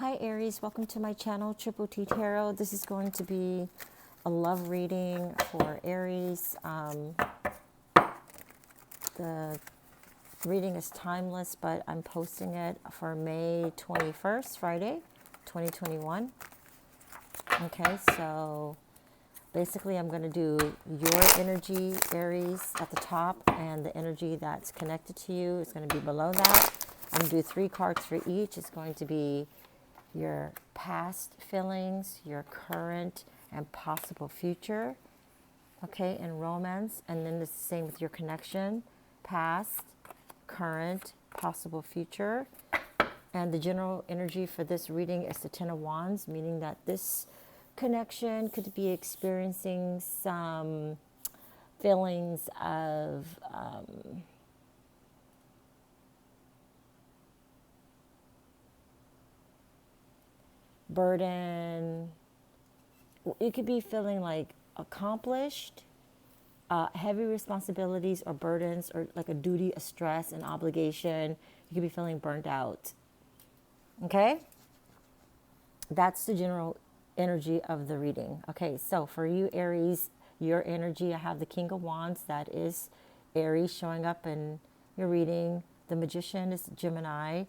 Hi Aries, welcome to my channel, Triple T Tarot. This is going to be a love reading for Aries. The reading is timeless, but I'm posting it for May 21st, Friday, 2021. Okay, so basically I'm going to do your energy, Aries, at the top, and the energy that's connected to you is going to be below that. I'm going to do 3 cards for each. It's going to be your past feelings, your current and possible future, okay, in romance. And then it's the same with your connection, past, current, possible future. And the general energy for this reading is the Ten of Wands, meaning that this connection could be experiencing some feelings of burden. You could be feeling like accomplished, heavy responsibilities or burdens, or like a duty, a stress, an obligation. You could be feeling burnt out. Okay? That's the general energy of the reading. Okay, so for you, Aries, your energy, I have the King of Wands. That is Aries showing up in your reading. The Magician is Gemini.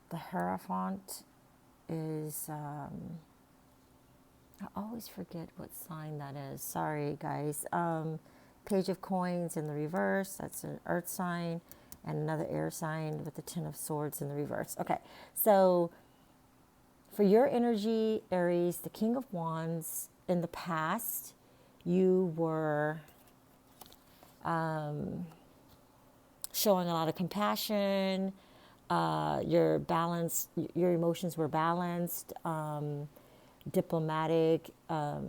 The Hierophant is, I always forget what sign that is. Sorry, guys. Page of Coins in the reverse. That's an earth sign. And another air sign with the Ten of Swords in the reverse. Okay, so for your energy, Aries, the King of Wands, in the past, you were showing a lot of compassion. Your emotions were balanced, diplomatic. Oh,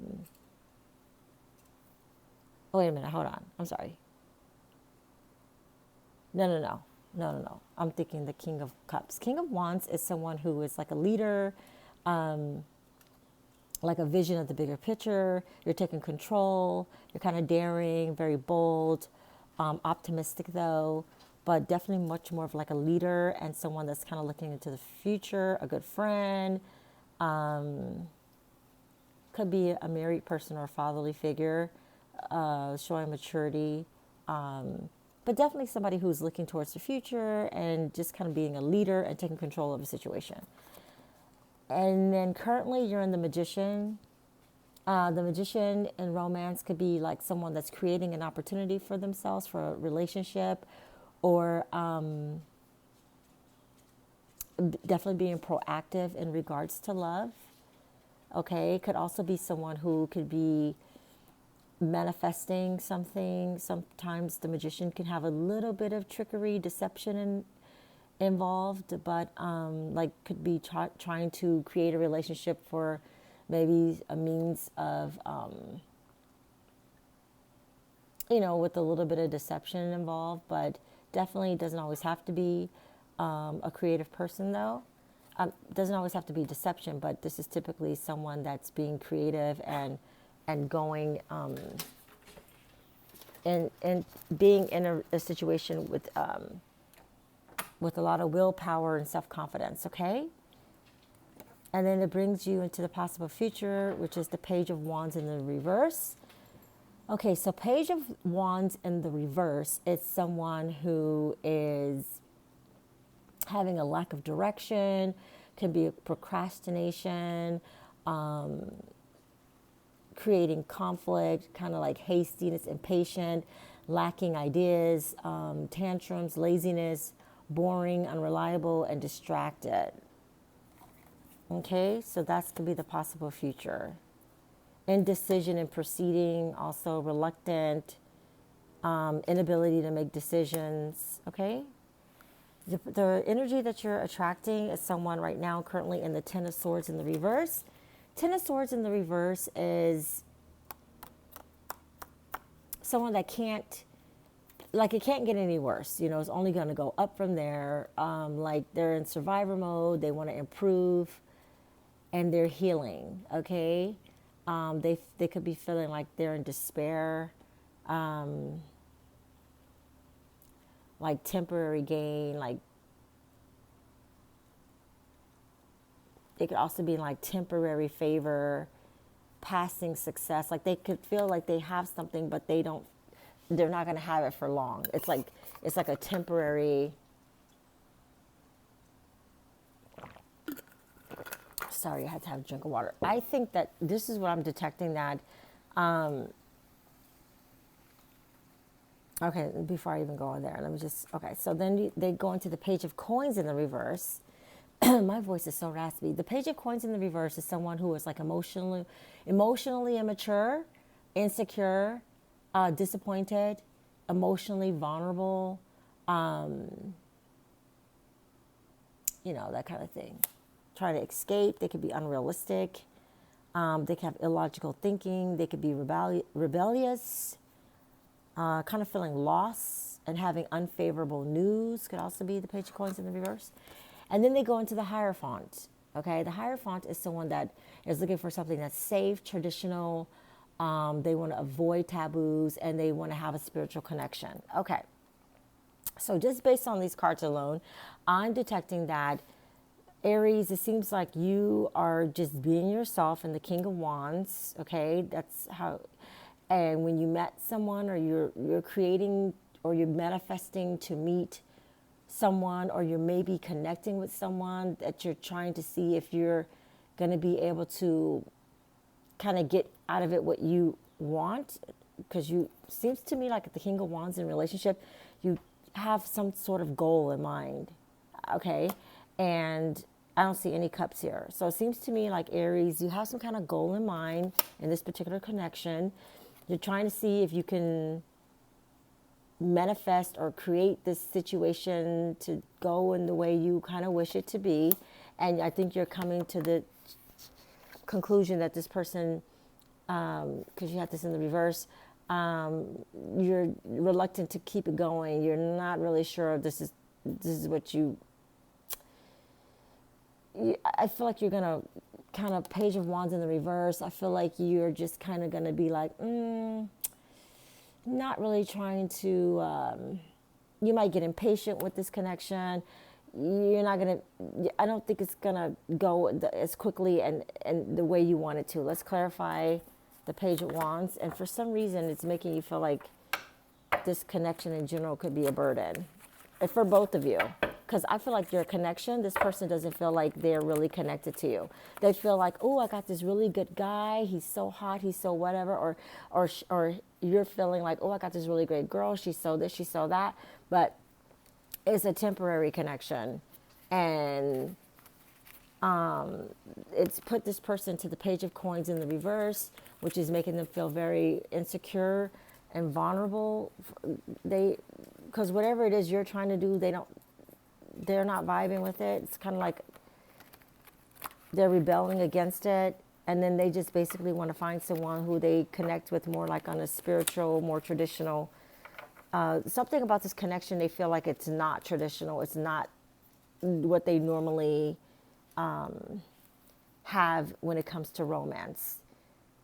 wait a minute, hold on. I'm sorry. No. I'm thinking the King of Cups. King of Wands is someone who is like a leader, like a vision of the bigger picture. You're taking control. You're kind of daring, very bold, optimistic though, but definitely much more of like a leader and someone that's kind of looking into the future, a good friend. Could be a married person or a fatherly figure, showing maturity. But definitely somebody who's looking towards the future and just kind of being a leader and taking control of a situation. And then currently you're in the Magician. The Magician in romance could be like someone that's creating an opportunity for themselves for a relationship, or definitely being proactive in regards to love. Okay, it could also be someone who could be manifesting something. Sometimes the Magician can have a little bit of trickery, deception involved, but like could be trying to create a relationship for maybe a means of, with a little bit of deception involved, but definitely doesn't always have to be a creative person though. Doesn't always have to be deception, but this is typically someone that's being creative and going and being in a situation with a lot of willpower and self-confidence, okay? And then it brings you into the possible future, which is the Page of Wands in the reverse. Okay, so Page of Wands in the reverse is someone who is having a lack of direction, can be a procrastination, creating conflict, kind of like hastiness, impatient, lacking ideas, tantrums, laziness, boring, unreliable, and distracted. Okay, so that's going to be the possible future. Indecision in proceeding, also reluctant, inability to make decisions, okay? The energy that you're attracting is someone right now currently in the Ten of Swords in the reverse. Ten of Swords in the reverse is someone that can't, like it can't get any worse. It's only going to go up from there. Like they're in survivor mode. They want to improve and they're healing, okay? They could be feeling like they're in despair, like temporary gain, like it could also be like temporary favor, passing success. Like they could feel like they have something, but they're not going to have it for long. It's like a temporary, sorry, I had to have a drink of water. I think that this is what I'm detecting, that, okay, before I even go on there, let me just, okay, so then they go into the Page of Coins in the reverse. My voice is so raspy. The Page of Coins in the reverse is someone who is like emotionally immature, insecure, disappointed, emotionally vulnerable, that kind of thing. Trying to escape. They could be unrealistic. They could have illogical thinking. They could be rebellious, kind of feeling lost and having unfavorable news. Could also be the Page of Coins in the reverse. And then they go into the Hierophant. Okay, the Hierophant is someone that is looking for something that's safe, traditional. They want to avoid taboos, and they want to have a spiritual connection. Okay, so just based on these cards alone, I'm detecting that Aries, it seems like you are just being yourself in the King of Wands. Okay, that's how. And when you met someone, or you're creating, or you're manifesting to meet someone, or you're maybe connecting with someone that you're trying to see if you're going to be able to kind of get out of it what you want, because you seems to me like at the King of Wands in relationship, you have some sort of goal in mind. Okay, and I don't see any cups here, so it seems to me like Aries, you have some kind of goal in mind in this particular connection. You're trying to see if you can manifest or create this situation to go in the way you kind of wish it to be. And I think you're coming to the conclusion that this person, because you had this in the reverse, you're reluctant to keep it going. You're not really sure if this is what I feel like you're gonna kind of Page of Wands in the reverse. I feel like you're just kind of gonna be like, not really trying to, you might get impatient with this connection. You're not going to, I don't think it's going to go as quickly and the way you want it to. Let's clarify the Page of Wands. And for some reason, it's making you feel like this connection in general could be a burden. And for both of you. Because I feel like your connection, this person doesn't feel like they're really connected to you. They feel like, oh, I got this really good guy. He's so hot. He's so whatever. Or you're feeling like, oh, I got this really great girl. She's so this, she's so that. But it's a temporary connection. And it's put this person to the Page of Coins in the reverse, which is making them feel very insecure and vulnerable. Because whatever it is you're trying to do, they're not vibing with it. It's kind of like they're rebelling against it. And then they just basically want to find someone who they connect with more like on a spiritual, more traditional. Something about this connection, they feel like it's not traditional. It's not what they normally have when it comes to romance.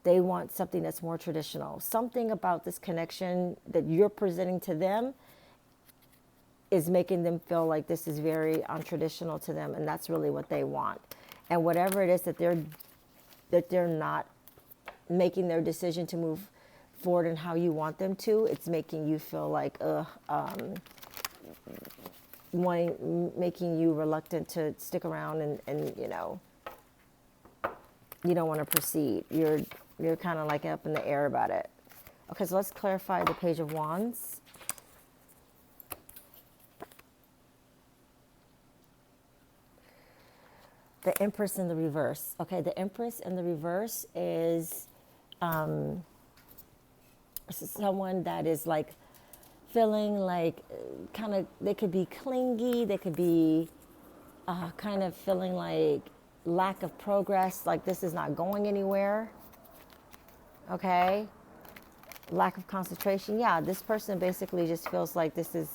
They want something that's more traditional. Something about this connection that you're presenting to them is making them feel like this is very untraditional to them, and that's really what they want. And whatever it is that they're not making their decision to move forward in how you want them to, it's making you feel like making you reluctant to stick around, and you don't want to proceed. You're kind of like up in the air about it. Okay, so let's clarify the Page of Wands. The Empress in the reverse. Okay, the Empress in the reverse is someone that is like feeling like kind of, they could be clingy, they could be kind of feeling like lack of progress, like this is not going anywhere. Okay, lack of concentration. Yeah, this person basically just feels like this is,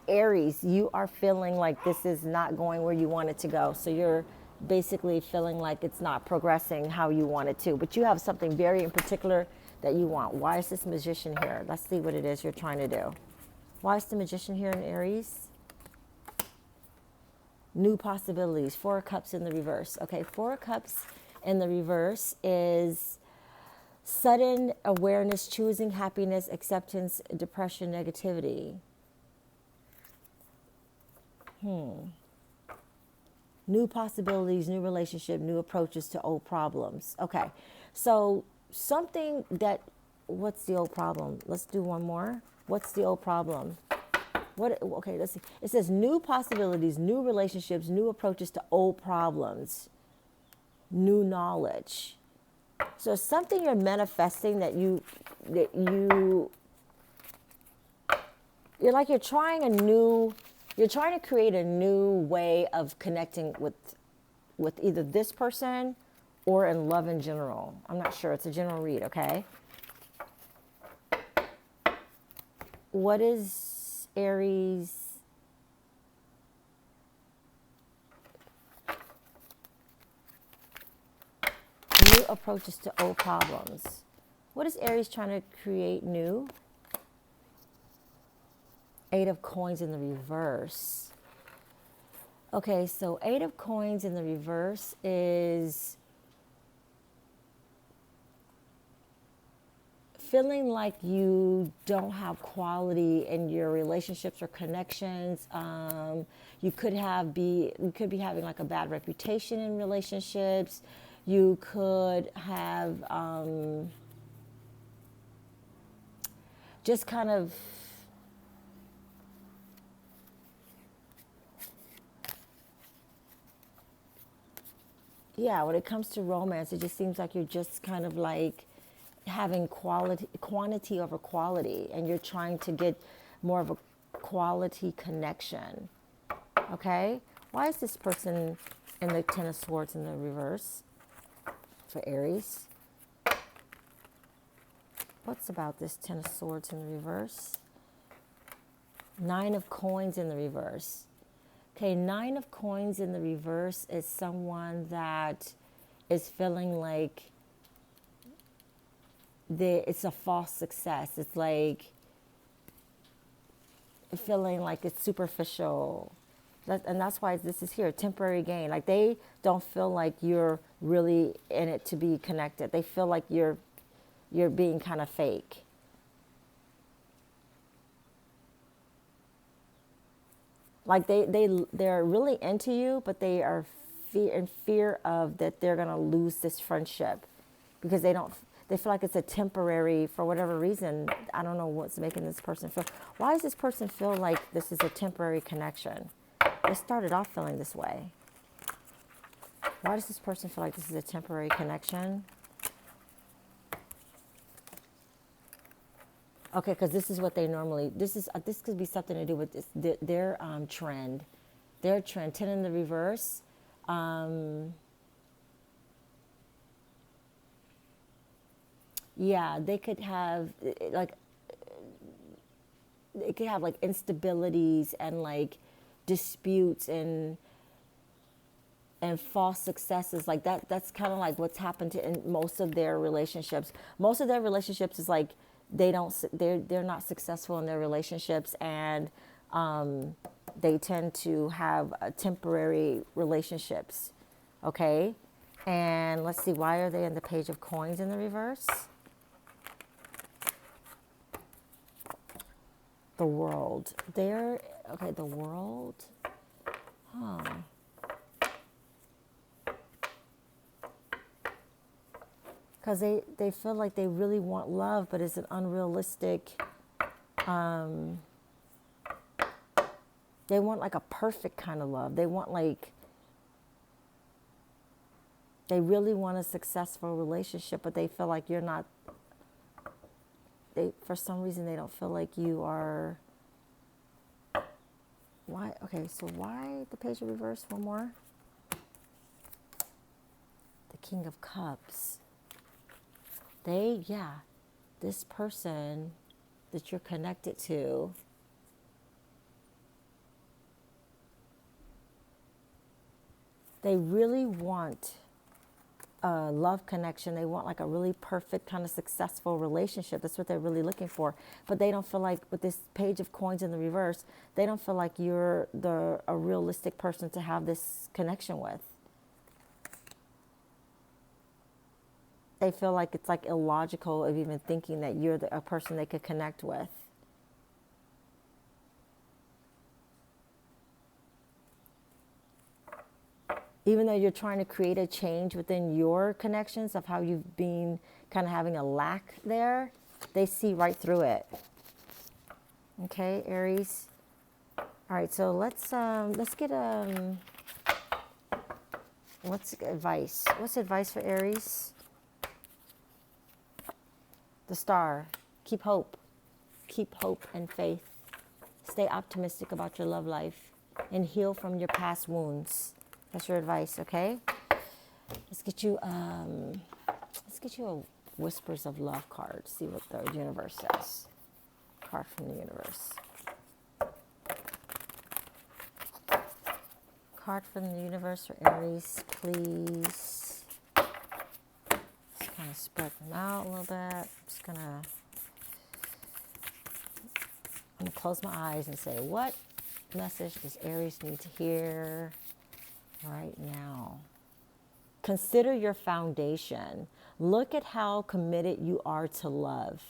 Aries, you are feeling like this is not going where you want it to go. So you're basically feeling like it's not progressing how you want it to. But you have something very in particular that you want. Why is this Magician here? Let's see what it is you're trying to do. Why is the Magician here in Aries? New possibilities. Four of Cups in the reverse. Okay, Four of Cups in the reverse is sudden awareness, choosing happiness, acceptance, depression, negativity. New possibilities, new relationship, new approaches to old problems. Okay, so something that, what's the old problem? Let's do one more. What's the old problem? What? Okay, let's see. It says new possibilities, new relationships, new approaches to old problems, new knowledge. So it's something you're manifesting that you're like you're trying to create a new way of connecting with either this person or in love in general. I'm not sure. It's a general read, okay? What is Aries? New approaches to old problems. What is Aries trying to create new? Eight of Coins in the reverse. Okay, so Eight of Coins in the reverse is feeling like you don't have quality in your relationships or connections. You could be having like a bad reputation in relationships. You could have just kind of when it comes to romance, it just seems like you're just kind of like having quantity over quality, and you're trying to get more of a quality connection. Okay? Why is this person in the Ten of Swords in the reverse for Aries? What's about this Ten of Swords in the reverse? Nine of Coins in the reverse. Okay, Nine of Coins in the reverse is someone that is feeling like it's a false success. It's like feeling like it's superficial. And that's why this is here, temporary gain. Like they don't feel like you're really in it to be connected. They feel like you're being kind of fake. Like they're really into you, but they are in fear of that they're gonna lose this friendship because they feel like it's a temporary, for whatever reason. I don't know what's making this person feel. Why does this person feel like this is a temporary connection? They started off feeling this way. Why does this person feel like this is a temporary connection? Okay, because this is what they normally, this could be something to do with their trend. Their trend, 10 in the reverse. Yeah, they could have like instabilities and like disputes and false successes like that. That's kind of like what's happened in most of their relationships. Most of their relationships is like they're not successful in their relationships, and they tend to have temporary relationships. Okay, and let's see, why are they in the Page of Coins in the reverse? The World. The World. Because they feel like they really want love, but it's an unrealistic, they want like a perfect kind of love. They really want a successful relationship, but they feel like you're not, for some reason they don't feel like you are. Why? Okay, so why the Page of Reverse? One more. The King of Cups. This person that you're connected to, they really want a love connection. They want like a really perfect kind of successful relationship. That's what they're really looking for. But they don't feel like, with this page of coins in the reverse, they don't feel like you're a realistic person to have this connection with. They feel like it's like illogical of even thinking that you're a person they could connect with. Even though you're trying to create a change within your connections of how you've been kind of having a lack there, they see right through it. Okay, Aries. All right, so let's get what's advice? What's advice for Aries? The Star. Keep hope. Keep hope and faith. Stay optimistic about your love life and heal from your past wounds. That's your advice, okay? Let's get you a Whispers of Love card. See what the universe says. Card from the universe. Card from the universe for Aries, please. Just kind of spread them out a little bit. Just I'm gonna close my eyes and say, what message does Aries need to hear right now? Consider your foundation. Look at how committed you are to love.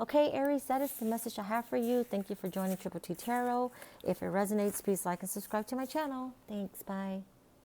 Okay, Aries, that is the message I have for you. Thank you for joining Triple T Tarot. If it resonates, please like and subscribe to my channel. Thanks, bye.